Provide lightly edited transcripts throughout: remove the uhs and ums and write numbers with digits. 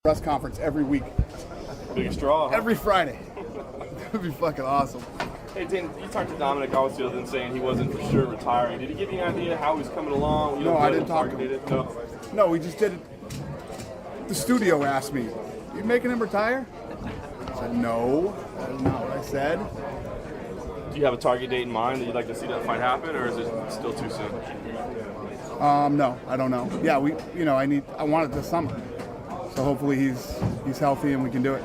Press conference every week. Biggest draw. Huh? Every Friday. That would be fucking awesome. Hey, Dan, you talked to Dominic obviously other than saying he wasn't for sure retiring. Did he give you an idea how he's coming along? No, I didn't talk to him. No. No, we just did it. The studio asked me, "You making him retire?" I said, "No, that is not what I said." Do you have a target date in mind that you'd like to see that fight happen, or is it still too soon? No, I don't know. Yeah, I want it this summer. So hopefully he's healthy and we can do it.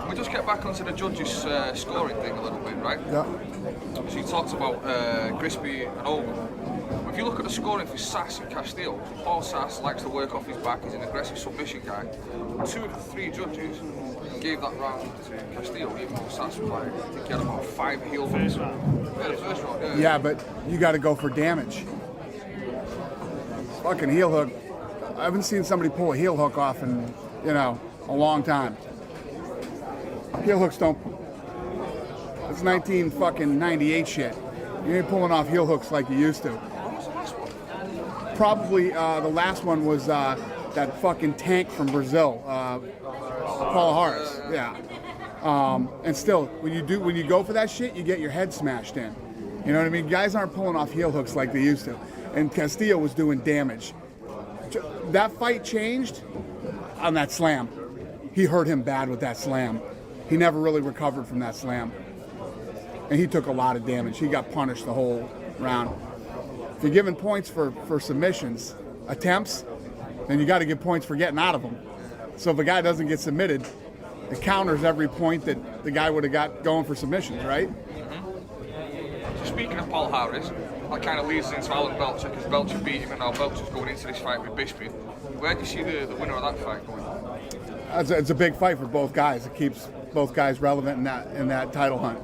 We just get back onto the judges' scoring thing a little bit, right? Yeah. So you talked about Grisby and Ogun. If you look at the scoring for Sass and Castillo, Paul Sass likes to work off his back, he's an aggressive submission guy. 2 of the 3 judges gave that round to Castillo, even though Sass was like, I think he had about 5 heel hooks. Yeah, the first round, Yeah, but you got to go for damage. Fucking heel hook. I haven't seen somebody pull a heel hook off in, a long time. Heel hooks don't. It's 1998 shit. You ain't pulling off heel hooks like you used to. When was the last one? Probably the last one was that fucking tank from Brazil, Paul Harris. Yeah. And still, when you go for that shit, you get your head smashed in. You know what I mean? Guys aren't pulling off heel hooks like they used to. And Castillo was doing damage. That fight changed on that slam. He hurt him bad with that slam. He never really recovered from that slam. And he took a lot of damage. He got punished the whole round. If you're giving points for submissions, attempts, then you got to give points for getting out of them. So if a guy doesn't get submitted, it counters every point that the guy would have got going for submissions, right? Mm-hmm. So speaking of Paul Harris, that kind of leads into Alan Belcher, because Belcher beat him and now Belcher's going into this fight with Bisping. Where do you see the winner of that fight going? It's a big fight for both guys. It keeps both guys relevant in that title hunt.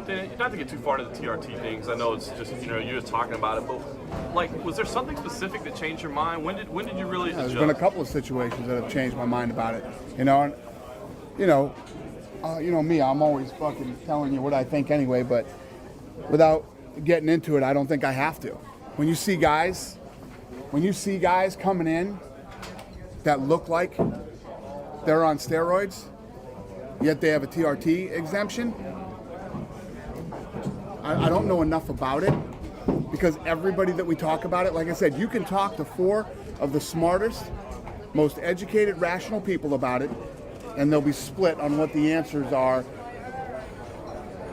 Dan, not to get too far into the TRT things, I know it's just, you're just talking about it, but was there something specific that changed your mind? When did you really adjust? There's been a couple of situations that have changed my mind about it. Me, I'm always fucking telling you what I think anyway, but without getting into it, I don't think I have to. When you see guys coming in that look like they're on steroids, yet they have a TRT exemption, I don't know enough about it, because everybody that we talk about it, like I said, you can talk to 4 of the smartest, most educated, rational people about it, and they'll be split on what the answers are.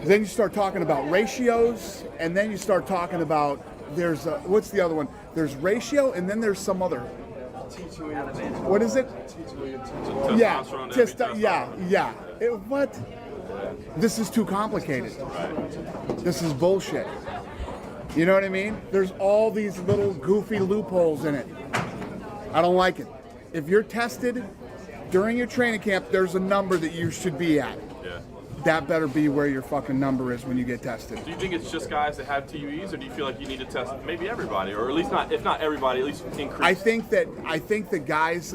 Then you start talking about ratios, and then you start talking about what's the other one? There's ratio, and then there's some other. What is it? Yeah, yeah. What? This is too complicated. This is bullshit. You know what I mean? There's all these little goofy loopholes in it. I don't like it. If you're tested during your training camp, there's a number that you should be at. Yeah. That better be where your fucking number is when you get tested. Do you think it's just guys that have TUEs, or do you feel like you need to test maybe everybody, or at least not, if not everybody, at least increase? I think that guys,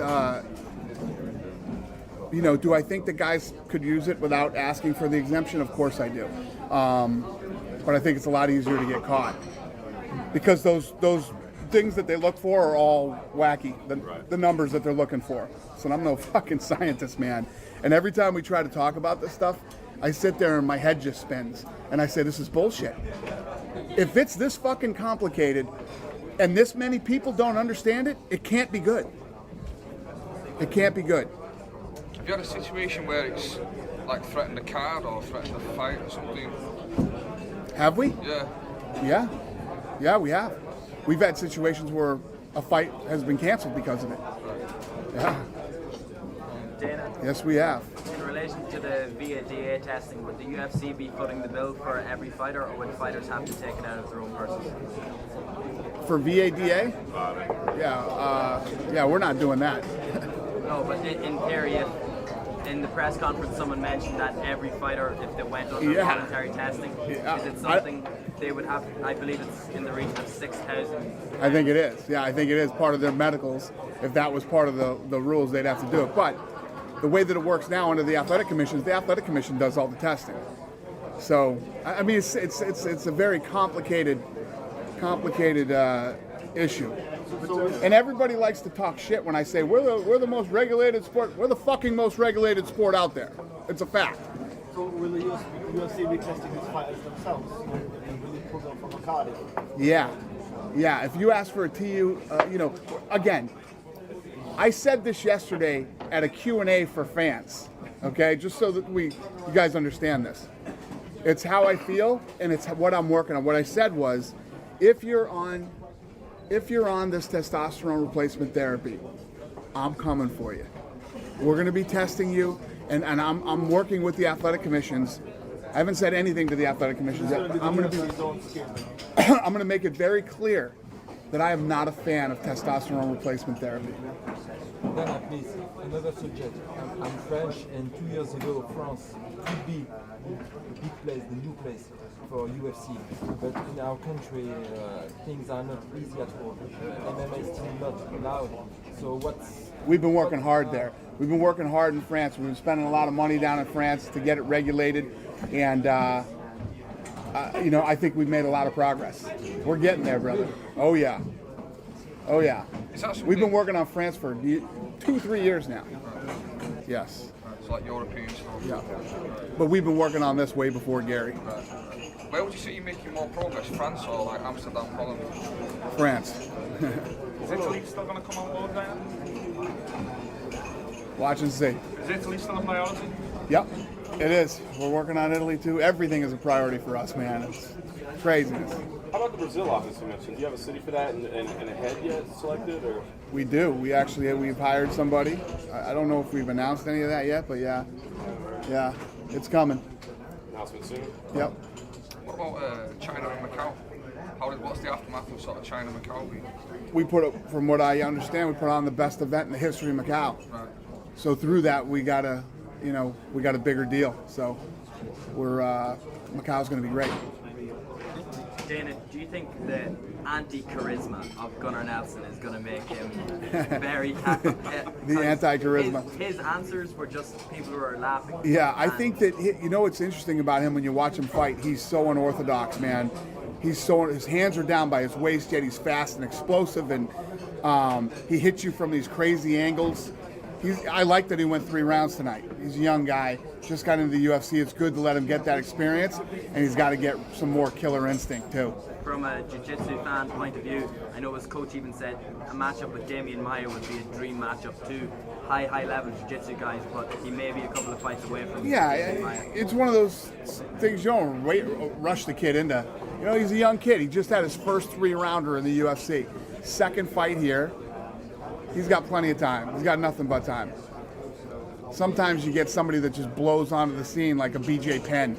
do I think that guys could use it without asking for the exemption? Of course I do. But I think it's a lot easier to get caught, because those things that they look for are all wacky, the numbers that they're looking for. So I'm no fucking scientist, man. And every time we try to talk about this stuff, I sit there and my head just spins. And I say, this is bullshit. If it's this fucking complicated and this many people don't understand it, it can't be good. It can't be good. Have you had a situation where it's like threatened a card or threatened a fight or something? Have we? Yeah. Yeah, we have. We've had situations where a fight has been canceled because of it. Yeah. Dana, Yes, we have. in relation to the VADA testing, would the UFC be footing the bill for every fighter, or would fighters have to take it out of their own purses? For VADA? Yeah, we're not doing that. No, but in theory, if in the press conference someone mentioned that every fighter, if they went under voluntary testing, is it something they would have? I believe it's in the region of 6,000. I think it is. Yeah, I think it is part of their medicals. If that was part of the rules, they'd have to do it. But the way that it works now under the athletic commission does all the testing. So I mean, it's a very complicated issue. And everybody likes to talk shit when I say we're the most regulated sport. We're the fucking most regulated sport out there. It's a fact. So will the UFC be testing these fighters themselves and really put them from a cardio? Yeah. If you ask for a TU, again, I said this yesterday at a Q&A for fans. Okay, just so that you guys understand this. It's how I feel, and it's what I'm working on. What I said was, if you're on this testosterone replacement therapy, I'm coming for you. We're going to be testing you, and I'm working with the athletic commissions. I haven't said anything to the athletic commissions yet. I'm going to make it very clear that I am not a fan of testosterone replacement therapy. Dana, please, another subject. I'm French, and 2 years ago, France could be the big place, the new place for UFC. But in our country, things are not easy at all. MMA is still not allowed. So We've been working hard there. We've been working hard in France. We've been spending a lot of money down in France to get it regulated, and I think we've made a lot of progress. We're getting there, brother. Oh yeah. We've been working on France for 2-3 years now. Yes. It's like European stuff. Yeah. But we've been working on this way before Gary. Where would you say you're making more progress, France or like Amsterdam, Holland? France. Is Italy still going to come on board now? Watch and see. Is Italy still a priority? Yep, it is. We're working on Italy too. Everything is a priority for us, man. It's craziness. How about the Brazil office you mentioned? Do you have a city for that and a head yet selected? Or? We do. We've hired somebody. I don't know if we've announced any of that yet, but yeah, it's coming. Announcement soon? Yep. What about China and Macau? What's the aftermath of sort of China and Macau being? From what I understand, we put on the best event in the history of Macau. Right. So through that, we got a bigger deal. So Macau's going to be great. Dana, do you think the anti-charisma of Gunnar Nelson is going to make him very happy? The anti-charisma. His answers were just people who are laughing. Yeah, I think that what's interesting about him when you watch him fight, he's so unorthodox, man. His hands are down by his waist, yet he's fast and explosive, and he hits you from these crazy angles. I like that he went 3 rounds tonight. He's a young guy, just got into the UFC. It's good to let him get that experience, and he's got to get some more killer instinct too. From a jiu-jitsu fan point of view, I know his coach even said a matchup with Damian Maia would be a dream matchup too. High level jiu-jitsu guys, but he may be a couple of fights away from Damian Maia. It's one of those things you don't rush the kid into. He's a young kid. He just had his first 3-rounder in the UFC. Second fight here. He's got plenty of time. He's got nothing but time. Sometimes you get somebody that just blows onto the scene like a BJ Penn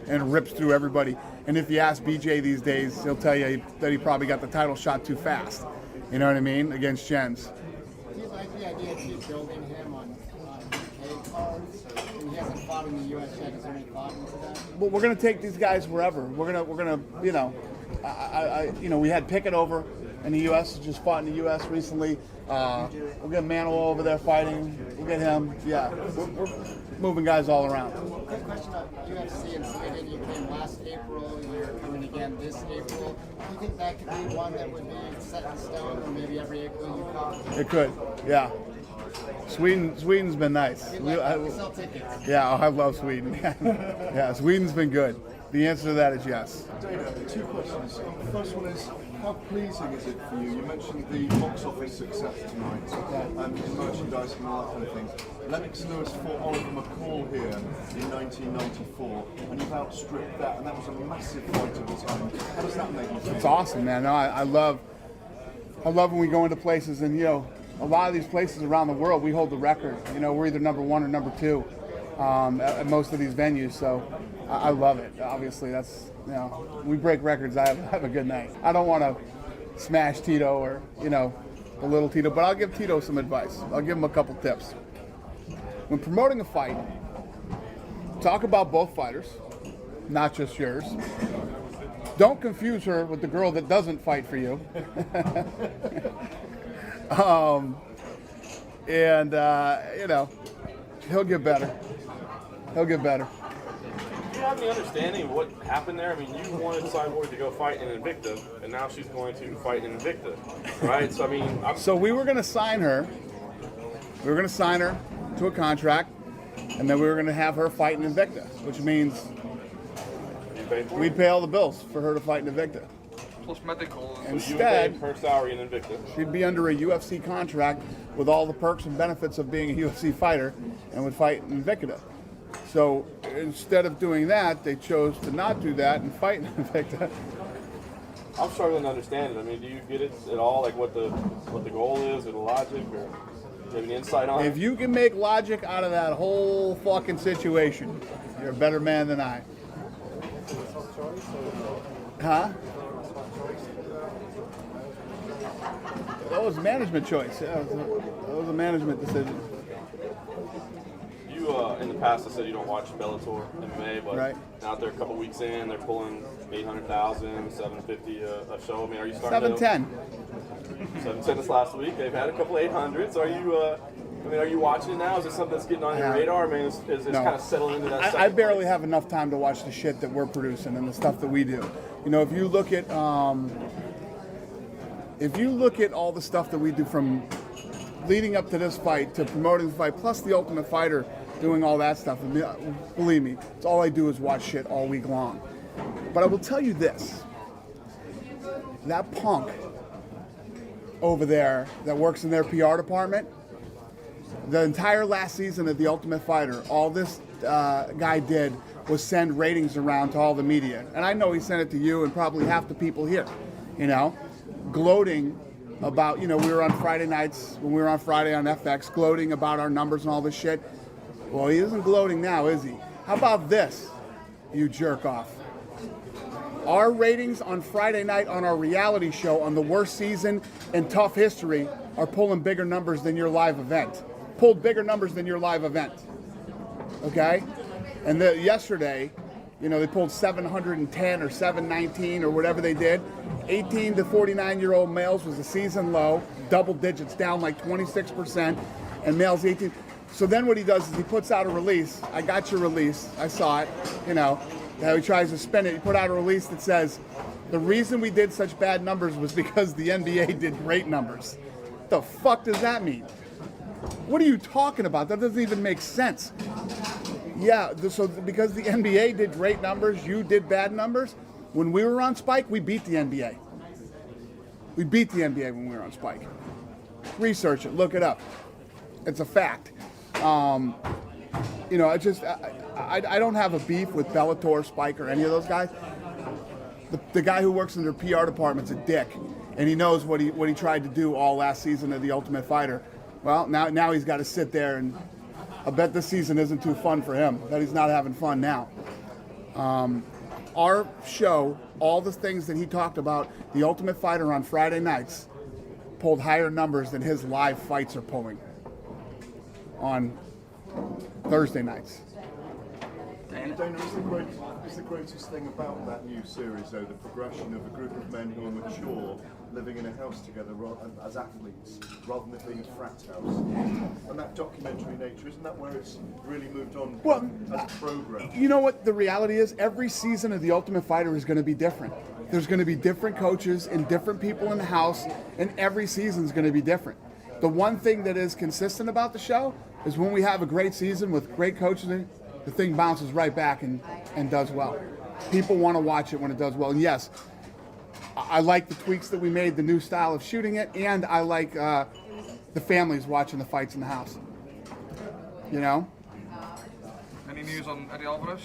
and rips through everybody. And if you ask BJ these days, he'll tell you that he probably got the title shot too fast. You know what I mean? Against Jens. Do you like the idea of keep building him on UK cards? And he hasn't fought in the US yet. Is there any thought into that? Well, we're gonna take these guys wherever. We're gonna, we had Pickett over in the U.S. Just fought in the U.S. recently. We'll get Manuel over there fighting. We'll get him. Yeah, we're moving guys all around. Quick question about UFC in Sweden. You came last April. You're coming again this April. Do you think that could be one that would be set in stone, or maybe every April you come? It could. Yeah. Sweden's been nice. We sell tickets. Yeah, I love Sweden. Yeah, Sweden's been good. The answer to that is yes. Dana, 2 questions. The first one is, how pleasing is it for you? You mentioned the box office success tonight, and merchandising and all that kind of thing. Lennox Lewis fought Oliver McCall here in 1994, and you've outstripped that, and that was a massive fight at the time. How does that make you feel? It's awesome, man. No, I love when we go into places, and a lot of these places around the world, we hold the record. We're either number 1 or number 2 at most of these venues. So I love it. Obviously, that's we break records. I have a good night. I don't want to smash Tito or the little Tito, but I'll give Tito some advice. I'll give him a couple tips. When promoting a fight, talk about both fighters, not just yours. Don't confuse her with the girl that doesn't fight for you. He'll get better. He'll get better. you have any understanding of what happened there? I mean, you wanted Cyborg to go fight in Invicta, and now she's going to fight in Invicta, right? So I mean, So we were going to sign her. We were going to sign her to a contract, and then we were going to have her fight in Invicta, which means you pay for we'd it. pay all the bills for her to fight in Invicta. Plus medical. So you Instead, would pay her salary in Invicta. she'd be under a UFC contract with all the perks and benefits of being a UFC fighter and would fight in Invicta. So instead of doing that, they chose to not do that and fight in Invicta. I'm struggling to understand it. I mean, do you get it at all? Like what the goal is, or the logic, or do you have any insight on If it? you can make logic out of that whole fucking situation, you're a better man than I. Huh? That was a management choice. Yeah, that was a management decision. You in the past have said you don't watch Bellator MMA, but Right. now they're a couple weeks in, they're pulling 800,000, 750 a show. I mean, are you starting 710. to 710 this last week? They've had a couple 800s. Are you? I mean, are you watching it now? Is it something that's getting on your radar? I mean, is it No. kind of settling into that? I second barely place? have enough time to watch the shit that we're producing and the stuff that we do. You know, if you look at all the stuff that we do from leading up to this fight to promoting the fight, plus the Ultimate Fighter doing all that stuff, I mean, believe me, it's all I do is watch shit all week long. But I will tell you this: that punk over there that works in their PR department, the entire last season of The Ultimate Fighter, all this guy did was send ratings around to all the media. And I know he sent it to you and probably half the people here, you know, gloating about, you know, we were on Friday nights, when we were on Friday on FX, gloating about our numbers and all this shit. Well, he isn't gloating now, is he? How about this, you jerk off? Our ratings on Friday night on our reality show on the worst season in tough history are pulling bigger numbers than your live event. Pulled bigger numbers than your live event. Okay? And yesterday, you know, they pulled 710 or 719 or whatever they did. 18 to 49-year-old males was a season low, double digits, down like 26%, and males 18. So then what he does is he puts out a release. I got your release. I saw it, you know. How he tries to spin it. He put out a release that says, the reason we did such bad numbers was because the NBA did great numbers. The fuck does that mean? What are you talking about? That doesn't even make sense. Yeah, so because the NBA did great numbers, you did bad numbers. When we were on Spike, we beat the NBA. We beat the NBA when we were on Spike. Research it, look it up. It's a fact. You know, I don't have a beef with Bellator, Spike, or any of those guys. The guy who works in their PR department's a dick, and he knows what he tried to do all last season of The Ultimate Fighter. Well, now he's got to sit there, and I bet this season isn't too fun for him. That he's not having fun now. Our show, all the things that he talked about, The Ultimate Fighter on Friday nights, pulled higher numbers than his live fights are pulling on Thursday nights. Dana, is the greatest thing about that new series, though, the progression of a group of men who are mature, living in a house together as athletes, rather than it being a frat house? And that documentary nature, isn't that where it's really moved on as a program? You know what the reality is? Every season of The Ultimate Fighter is going to be different. There's going to be different coaches and different people in the house, and every season is going to be different. The one thing that is consistent about the show is when we have a great season with great coaches, the thing bounces right back and does well. People want to watch it when it does well. And yes, I like the tweaks that we made, the new style of shooting it, and I like the families watching the fights in the house. You know? Any news on Eddie Alvarez?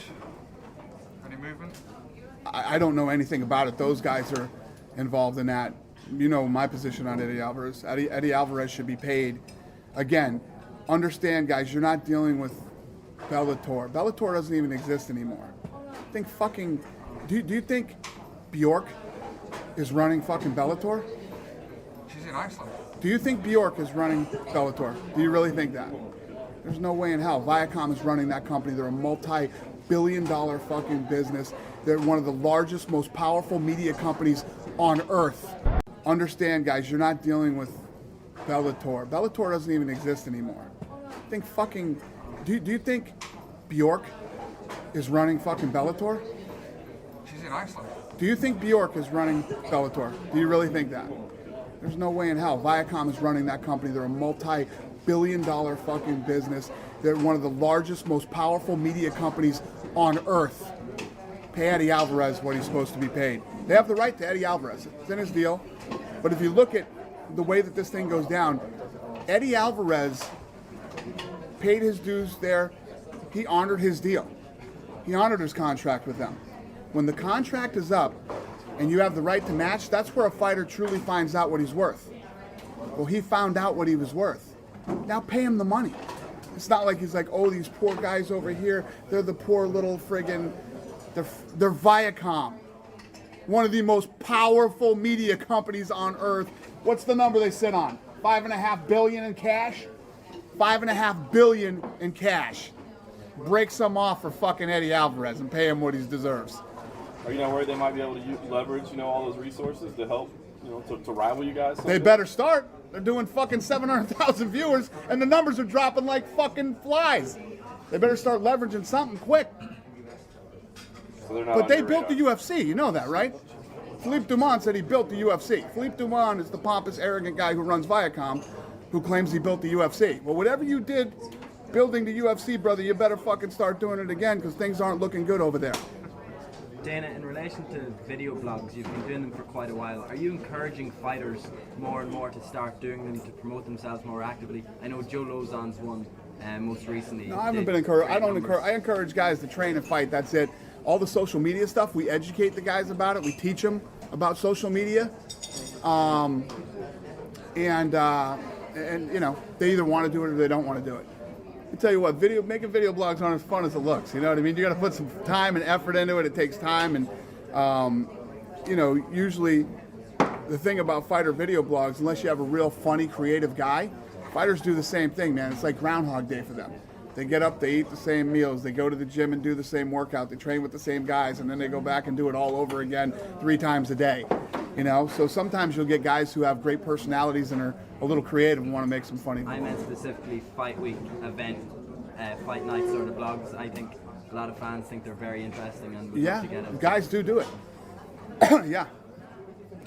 Any movement? I don't know anything about it. Those guys are involved in that. You know my position on Eddie Alvarez. Eddie Alvarez should be paid. Again, understand, guys, you're not dealing with Bellator. Bellator doesn't even exist anymore. Do you think Bjork is running fucking Bellator? She's in Iceland. Do you think Bjork is running Bellator? Do you really think that? There's no way in hell. Viacom is running that company. They're a multi-billion-dollar fucking business. They're one of the largest, most powerful media companies on earth. Understand, guys, you're not dealing with Bellator. Bellator doesn't even exist anymore. Do you think Bjork is running fucking Bellator? She's in Iceland. Do you think Bjork is running Bellator? Do you really think that? There's no way in hell. Viacom is running that company. They're a multi-billion-dollar fucking business. They're one of the largest, most powerful media companies on earth. Pay Eddie Alvarez what he's supposed to be paid. They have the right to Eddie Alvarez. It's in his deal. But if you look at the way that this thing goes down, Eddie Alvarez paid his dues there. He honored his deal. He honored his contract with them. When the contract is up and you have the right to match, that's where a fighter truly finds out what he's worth. Well, he found out what he was worth. Now pay him the money. It's not like he's like, oh, these poor guys over here, they're the poor little friggin', they're Viacom, one of the most powerful media companies on earth. What's the number they sit on? $5.5 billion in cash? $5.5 billion in cash. Break some off for fucking Eddie Alvarez and pay him what he deserves. Are you not worried they might be able to leverage, all those resources to help, to rival you guys? They better start. They're doing fucking 700,000 viewers, and the numbers are dropping like fucking flies. They better start leveraging something quick. So they're not But on they your built radar. the UFC. You know that, right? Philippe Dumont said he built the UFC. Philippe Dumont is the pompous, arrogant guy who runs Viacom, who claims he built the UFC. Well, whatever you did building the UFC, brother, you better fucking start doing it again, because things aren't looking good over there. Dana, in relation to video blogs, you've been doing them for quite a while. Are you encouraging fighters more and more to start doing them to promote themselves more actively? I know Joe Lozon's one most recently. No, I haven't been encouraged. I encourage guys to train and fight. That's it. All the social media stuff, we educate the guys about it. We teach them about social media, and they either want to do it or they don't want to do it. I tell you what, making video blogs aren't as fun as it looks. You know what I mean? You got to put some time and effort into it. It takes time, and usually the thing about fighter video blogs, unless you have a real funny, creative guy, fighters do the same thing, man. It's like Groundhog Day for them. They get up, they eat the same meals, they go to the gym and do the same workout, they train with the same guys, and then they go back and do it all over again 3 times a day. So sometimes you'll get guys who have great personalities and are a little creative and want to make some funny. I meant specifically fight week event, fight night sort of blogs. I think a lot of fans think they're very interesting and would love to get them. Guys do it. Yeah.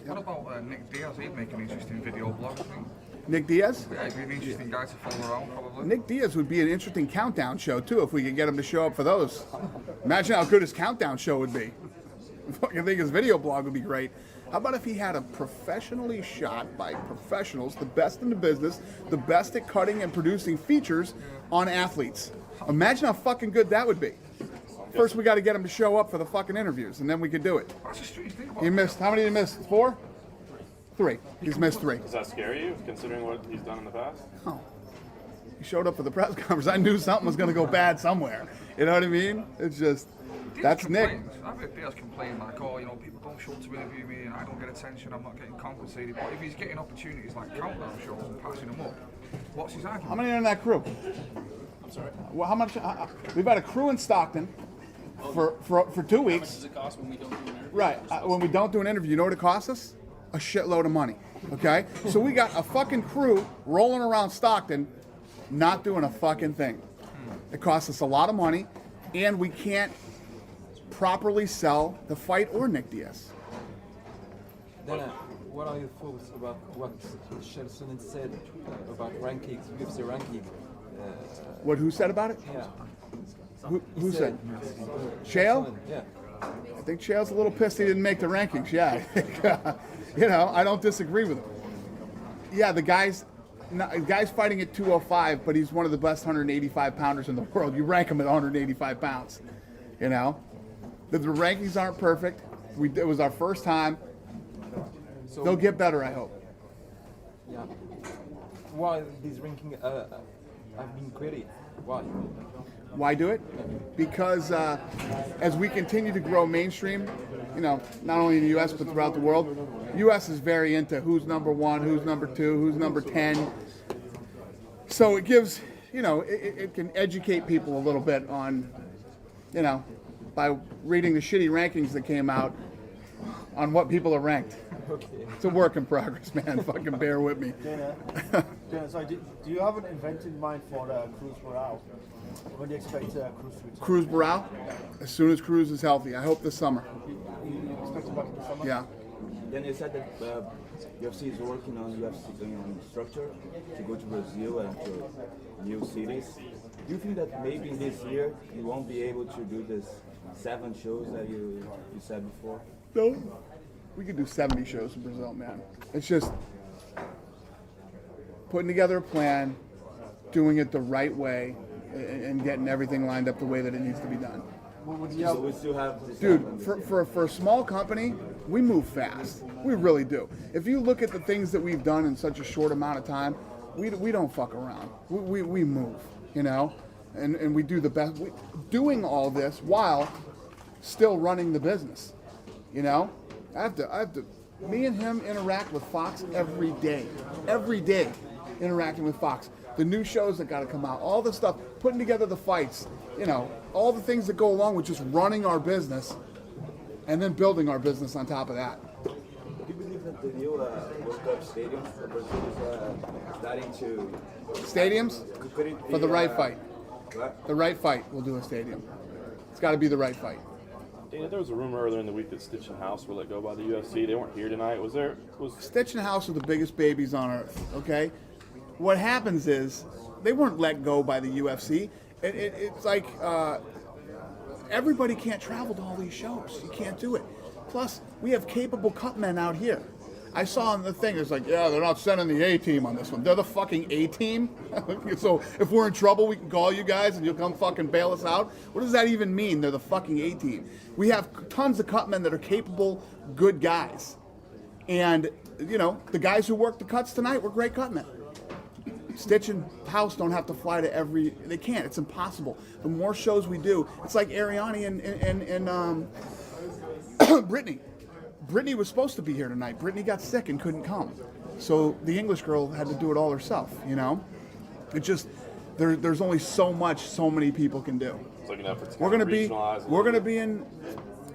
What about Nick Diaz? He'd make an interesting video blog, I think. Nick Diaz? Yeah, he'd be an interesting guy to follow around, probably. Nick Diaz would be an interesting countdown show, too, if we could get him to show up for those. Imagine how good his countdown show would be. I fucking think his video blog would be great. How about if he had a professionally shot by professionals, the best in the business, the best at cutting and producing features on athletes? Imagine how fucking good that would be. First, we got to get him to show up for the fucking interviews, and then we could do it. That's a strange thing about He missed, how many did he miss? 4? 3. He's missed 3. Does that scare you, considering what he's done in the past? Oh. He showed up for the press conference. I knew something was going to go bad somewhere. You know what I mean? It's just, that's Nick. I've heard Diaz complain like, people don't show up to interview me and I don't get attention, I'm not getting compensated. But if he's getting opportunities like countdown shows and passing them up, what's his argument? How many are in that crew? I'm sorry. Well, how much? We've had a crew in Stockton for 2 weeks. How much does it cost when we don't do an interview? Right. When we don't do an interview, you know what it costs us? A shitload of money. Okay? So we got a fucking crew rolling around Stockton, not doing a fucking thing. It costs us a lot of money, and we can't properly sell the fight or Nick Diaz. Then, what are your thoughts about what Shelson said about rankings, UFC ranking? Who said about it? Yeah. Who said? Shale? Yeah. I think Shale's a little pissed he didn't make the rankings. Yeah. I don't disagree with him. Yeah, the guy's fighting at 205, but he's one of the best 185 pounders in the world. You rank him at 185 pounds. The rankings aren't perfect. It was our first time. So They'll get better, I hope. Yeah. Why these rankings have been created? Why? Why do it? Because as we continue to grow mainstream, not only in the U.S. but throughout the world, U.S. is very into who's number 1, who's number 2, who's number 10. So it gives, it can educate people a little bit on, by reading the shitty rankings that came out on what people are ranked. Okay. It's a work in progress, man. Fucking bear with me. Dana, Yeah, so do you have an event in mind for Cruz Morale? When do you expect Cruz to return? Cruz Barao, as soon as Cruz is healthy. I hope this summer. You expect him back in the summer? Yeah. Then you said that UFC is working on structure to go to Brazil and to new cities. Do you think that maybe this year you won't be able to do this 7 shows that you said before? No. We could do 70 shows in Brazil, man. It's just putting together a plan, doing it the right way, and getting everything lined up the way that it needs to be done. So we still have this. Dude, for a small company, we move fast. We really do. If you look at the things that we've done in such a short amount of time, we don't fuck around. We move, you know, and we do the best. Doing all this while still running the business, you know. I have to. Me and him interact with Fox every day, interacting with Fox. The new shows that got to come out, all the stuff, putting together the fights, you know, all the things that go along with just running our business, and then building our business on top of that. Do you believe that the new World Cup stadiums for Brazil is starting to... Stadiums? Could it be, For the right fight. What? The right fight, we'll do a stadium. It's got to be the right fight. Dana, there was a rumor earlier in the week that Stitch and House were let go by the UFC. They weren't here tonight. Was Stitch and House are the biggest babies on earth, okay? What happens is, they weren't let go by the UFC. It's like, everybody can't travel to all these shows. You can't do it. Plus, we have capable cut men out here. I saw on the thing, it's like, yeah, they're not sending the A-team on this one. They're the fucking A-team? So if we're in trouble, we can call you guys and you'll come fucking bail us out? What does that even mean? They're the fucking A-team. We have tons of cut men that are capable, good guys. And, you know, the guys who worked the cuts tonight were great cut men. Stitch and House don't have to fly to they can't, it's impossible. The more shows we do, it's like Ariane and Brittany. Brittany was supposed to be here tonight. Brittany got sick and couldn't come. So the English girl had to do it all herself, you know? It just, there's only so much so many people can do. It's like an effort to We're gonna be in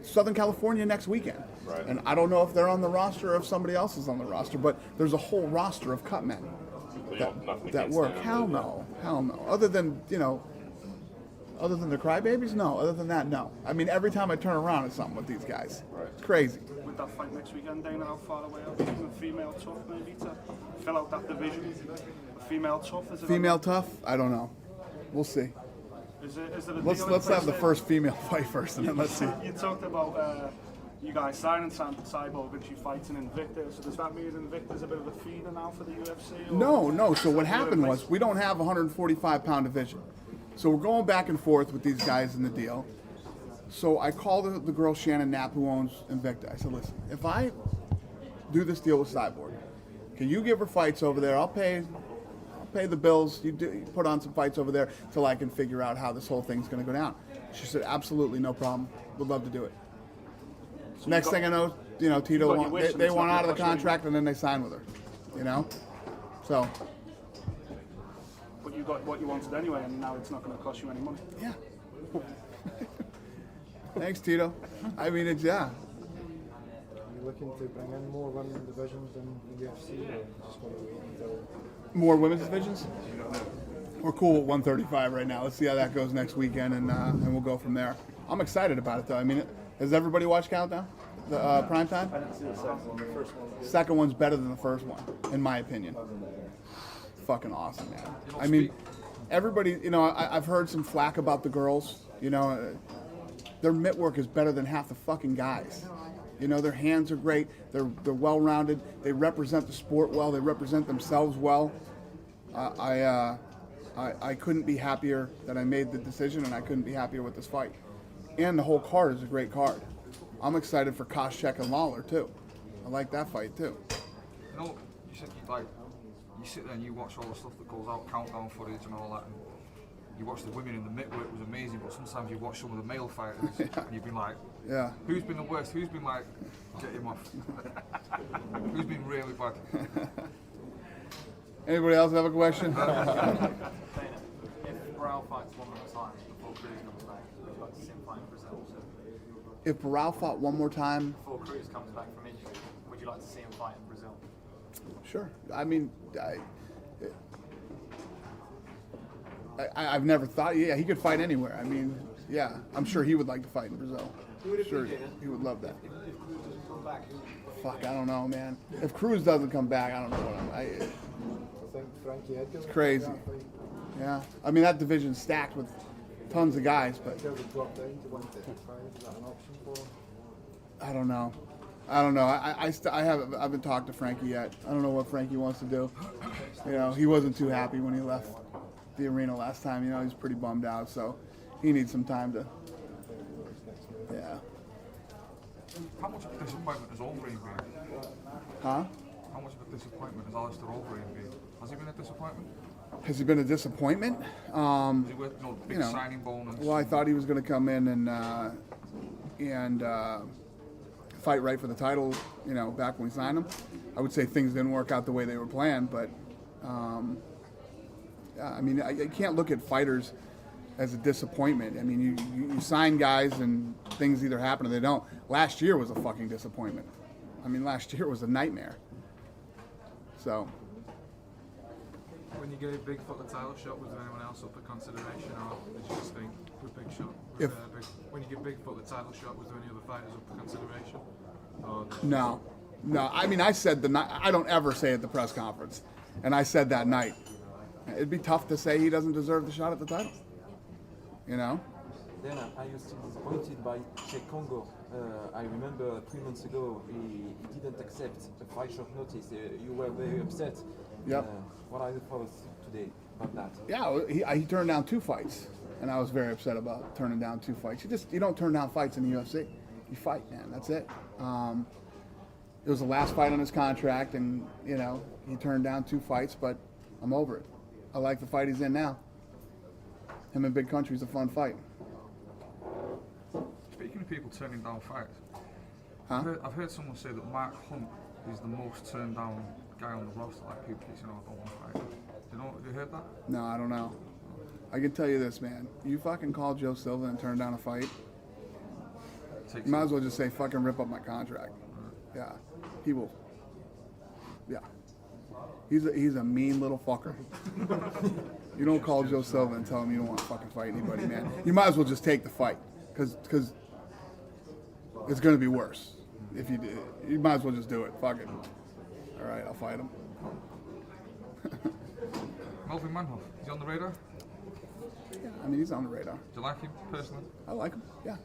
Southern California next weekend. Right. And I don't know if they're on the roster or if somebody else is on the roster, but there's a whole roster of cut men that work. Hell no. Other than, you know, other than the crybabies, no. Other than that, no. I mean, every time I turn around, it's something with these guys. Right. It's crazy. With that fight next weekend, Dana, how far away are you from a female tough maybe to fill out that division? A female tough, is it? Female tough? I don't know. We'll see. Is it a Let's have the first female fight first, and then let's see. You talked about you guys signing Cyborg and she fights in Invicta. So does that mean Invicta's a bit of a feeder now for the UFC? No. So what happened was we don't have a 145-pound division. So we're going back and forth with these guys in the deal. So I called the girl Shannon Knapp who owns Invicta. I said, listen, if I do this deal with Cyborg, can you give her fights over there? I'll pay the bills. You put on some fights over there till I can figure out how this whole thing's going to go down. She said, absolutely, no problem. Would love to do it. So next thing I know, you know, Tito they want out of the contract and then they sign with her. You know, so. But you got what you wanted anyway, and now it's not going to cost you any money. Yeah. Thanks, Tito. I mean, it's Are you looking to bring in more women divisions in the UFC, or just want to wait until? More women's divisions? We're cool at 135 right now. Let's see how that goes next weekend, and we'll go from there. I'm excited about it, though. I mean, has everybody watched Countdown? The prime time? I didn't see the second one. The first one. Second one's better than the first one, in my opinion. Fucking awesome, man. I mean, everybody, you know, I've heard some flack about the girls. You know, their mitt work is better than half the fucking guys. You know, their hands are great. They're well-rounded. They represent the sport well. They represent themselves well. I couldn't be happier that I made the decision, and I couldn't be happier with this fight. And the whole card is a great card. I'm excited for Koscheck and Lawler too. I like that fight too. You know, you said you sit there and you watch all the stuff that goes out, countdown footage and all that. And you watch the women in the mitt work was amazing, but sometimes you watch some of the male fighters and you've been like, yeah, who's been the worst? Who's been like, get him off? Who's been really bad? Anybody else have a question? If Barao fights one more time before Cruz comes back, would you like to see him fight in Brazil? If Barao fought one more time before Cruz comes back from injury, would you like to see him fight in Brazil? Sure. I mean, I've never thought. Yeah, he could fight anywhere. I mean, yeah, I'm sure he would like to fight in Brazil. Sure, he would love that. Fuck, I don't know, man. If Cruz doesn't come back, I don't know what it's crazy. Yeah, I mean that division's stacked with tons of guys, but I don't know. I haven't talked to Frankie yet. I don't know what Frankie wants to do. You know, he wasn't too happy when he left the arena last time. You know, he's pretty bummed out, so he needs some time to. Yeah. How much of a disappointment has Overeem been? Huh? How much of a disappointment has Alistair Overeem been? Has he been a disappointment? Has he been a disappointment? Is he with big signing bonus? Well, I thought he was going to come in and fight right for the title. You know, back when we signed him, I would say things didn't work out the way they were planned. But I mean, I can't look at fighters as a disappointment. I mean, you sign guys and things either happen or they don't. Last year was a fucking disappointment. I mean, last year was a nightmare. So. When you gave Bigfoot the title shot, was there anyone else up for consideration, or did you just think with Big Shot? When you give Bigfoot the title shot, was there any other fighters up for consideration? No. I mean, I said the night. I don't ever say at the press conference, and I said that night. It'd be tough to say he doesn't deserve the shot at the title. You know. Then I was still disappointed by Che Congo. I remember 3 months ago he didn't accept a fight short notice. You were very upset. Yep. What are your thoughts today about that? Yeah, he turned down 2 fights, and I was very upset about turning down 2 fights. You don't turn down fights in the UFC. You fight, man. That's it. It was the last fight on his contract, and you know he turned down 2 fights, but I'm over it. I like the fight he's in now. Him and Big Country's a fun fight. Speaking of people turning down fights, huh? I've heard someone say that Mark Hunt is the most turned down guy on the roster. Like people keep saying, "Oh, I don't want to fight." Have you heard that? No, I don't know. I can tell you this, man. You fucking call Joe Silva and turn down a fight. You might as well just say fucking rip up my contract. Yeah, he will. Yeah, he's a mean little fucker. You don't call Joe Silva and tell him you don't want to fucking fight anybody, man. You might as well just take the fight, because it's going to be worse if you do. You might as well just do it. Fuck it. All right, I'll fight him. Melvin Manhoff, is he on the radar? Yeah, I mean he's on the radar. Do you like him personally? I like him. Yeah.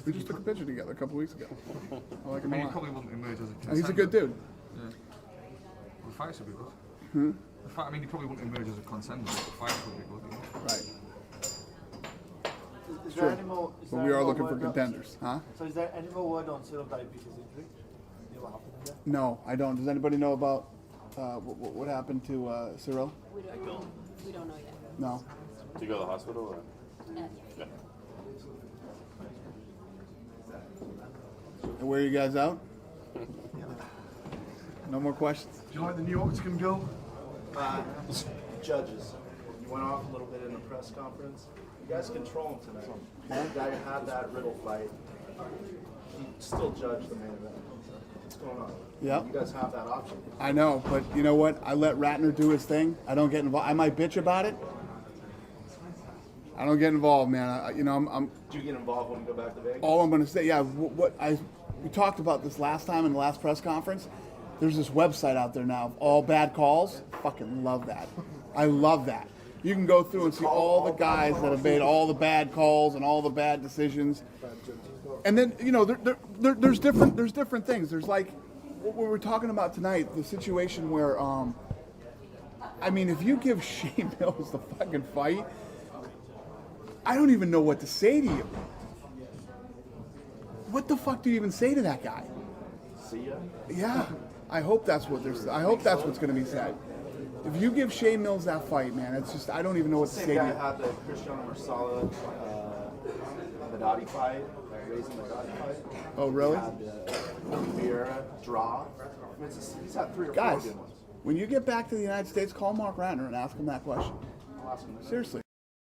We just took a picture together a couple weeks ago. I like him a lot. He probably wouldn't emerge as a contender. He's a good dude. Yeah. Well, the fights would be good. Hmm? I mean, he probably wouldn't emerge as a contender, but the fights would be good. You know? Right. Is True. there any more, But we are looking for contenders, huh? So is there any more word on Cyril Diabetes injury? What happened there? No, I don't. Does anybody know about what happened to Cyril? We don't know yet. No. Did you go to the hospital? Or? Yeah. And where are you guys out? No more questions? Do you like the new Octagon girl? Judges. You went off a little bit in the press conference. You guys control him tonight. That guy had that Riddle fight. He still judged the main event. What's going on? Yeah. You guys have that option. I know, but you know what? I let Ratner do his thing. I don't get involved. I might bitch about it. I don't get involved, man. I'm. Do you get involved when you go back to Vegas? All I'm going to say, yeah. We talked about this last time in the last press conference. There's this website out there now of all bad calls. Fucking love that. I love that. You can go through and see all the guys that have made all the bad calls and all the bad decisions. And then there's different things. There's like what we were talking about tonight, the situation where I mean, if you give Shane Mills the fucking fight, I don't even know what to say to you. What the fuck do you even say to that guy? See ya. Yeah, I hope that's what there's. I hope that's what's going to be said. If you give Shane Mills that fight, man, it's just I don't even know what to say to you. Same guy had the Cristiano Marsala, Haddadi fight, raising Haddadi fight. Oh, really? He had the Vieira draw. I mean, he's had 3 or 4 Guys, good ones. when you get back to the United States, call Mark Ratner and ask him that question. I'll ask him. Seriously.